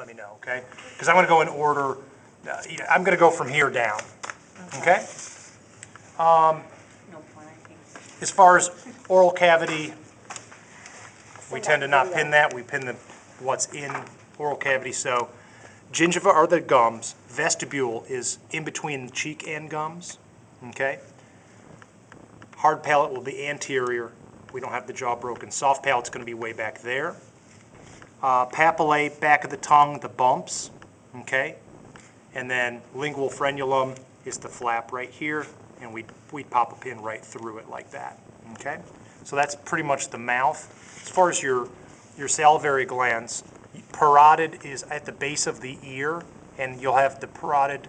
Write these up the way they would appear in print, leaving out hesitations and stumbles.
let me know, okay? Because I'm going to go in order. I'm going to go from here down, okay? As far as oral cavity, we tend to not pin that. We pin what's in oral cavity. So gingiva are the gums. Vestibule is in between the cheek and gums, okay? Hard palate will be anterior. We don't have the jaw broken. Soft palate's going to be way back there. Papillae, back of the tongue, the bumps, okay? And then lingual frenulum is the flap right here, and we'd pop a pin right through it like that, okay? So that's pretty much the mouth. As far as your salivary glands, parotid is at the base of the ear, and you'll have the parotid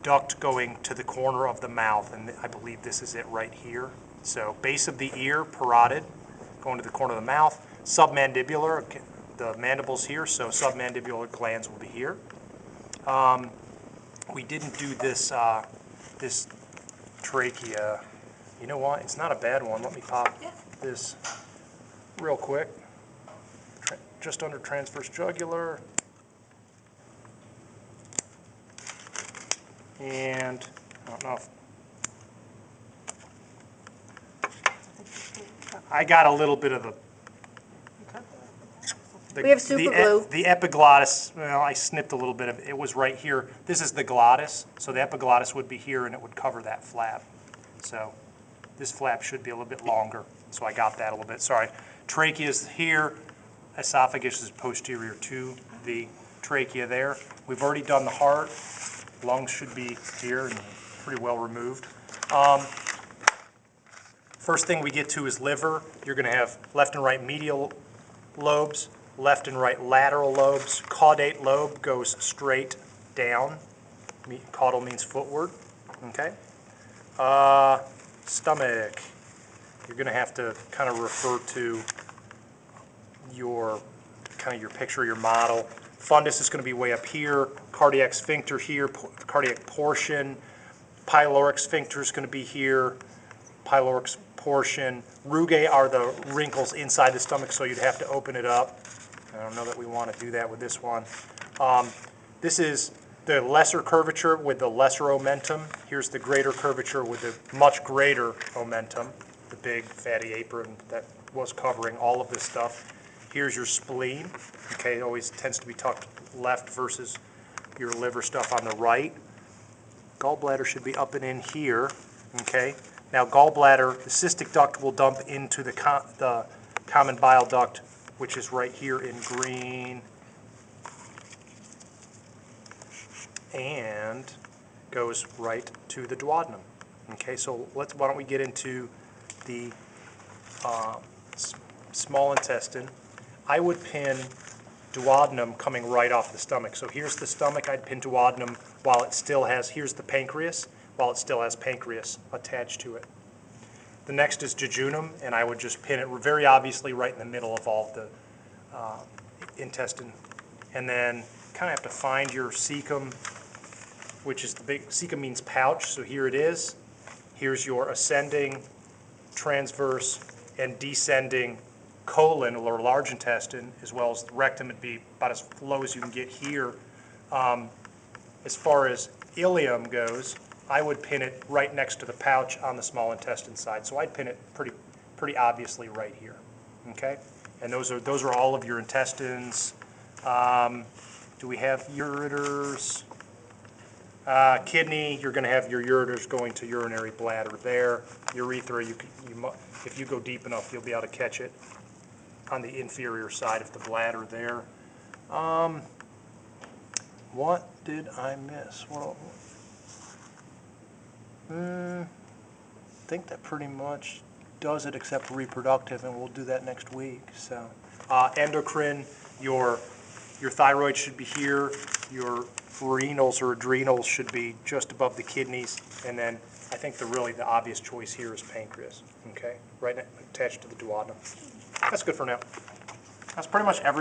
duct going to the corner of the mouth, and I believe this is it right here. So base of the ear, parotid, going to the corner of the mouth. Submandibular, the mandible's here, so submandibular glands will be here. We didn't do this this trachea. You know what? It's not a bad one. Let me pop this real quick. Just under transverse jugular. And I don't know if I got a little bit of we have super glue. The epiglottis, well, I snipped a little bit of it. It was right here. This is the glottis, so the epiglottis would be here and it would cover that flap. So this flap should be a little bit longer, so I got that a little bit. Sorry. Trachea is here. Esophagus is posterior to the trachea there. We've already done the heart. Lungs should be here and pretty well removed. First thing we get to is liver. You're going to have left and right medial lobes, left and right lateral lobes. Caudate lobe goes straight down. Caudal means footward. Okay. Stomach. You're going to have to kind of refer to your picture, your model. Fundus is going to be way up here. Cardiac sphincter here. Cardiac portion. Pyloric sphincter is going to be here. Pyloric portion. Rugae are the wrinkles inside the stomach, so you'd have to open it up. I don't know that we want to do that with this one. This is the lesser curvature with the lesser omentum. Here's the greater curvature with the much greater omentum, the big fatty apron that was covering all of this stuff. Here's your spleen. Okay, it always tends to be tucked left versus your liver stuff on the right. Gallbladder should be up and in here. Okay. Now gallbladder, the cystic duct will dump into the common bile duct, which is right here in green, and goes right to the duodenum. Okay, so why don't we get into the small intestine. I would pin duodenum coming right off the stomach. So here's the stomach, I'd pin duodenum while it still has, here's the pancreas, while it still has pancreas attached to it. The next is jejunum, and I would just pin it very obviously right in the middle of all the intestine. And then kind of have to find your cecum, which is the big, cecum means pouch, so here it is. Here's your ascending, transverse, and descending colon, or large intestine, as well as the rectum. Would be about as low as you can get here. As far as ileum goes, I would pin it right next to the pouch on the small intestine side. So I'd pin it pretty obviously right here. Okay, and those are all of your intestines. Do we have ureters? Kidney, you're going to have your ureters going to urinary bladder there. Urethra, if you go deep enough, you'll be able to catch it on the inferior side of the bladder there. What did I miss? I think that pretty much does it, except reproductive, and we'll do that next week. So, endocrine, your thyroid should be here. Your renals or adrenals should be just above the kidneys, and then I think the obvious choice here is pancreas. Okay, right attached to the duodenum. That's good for now. That's pretty much everything.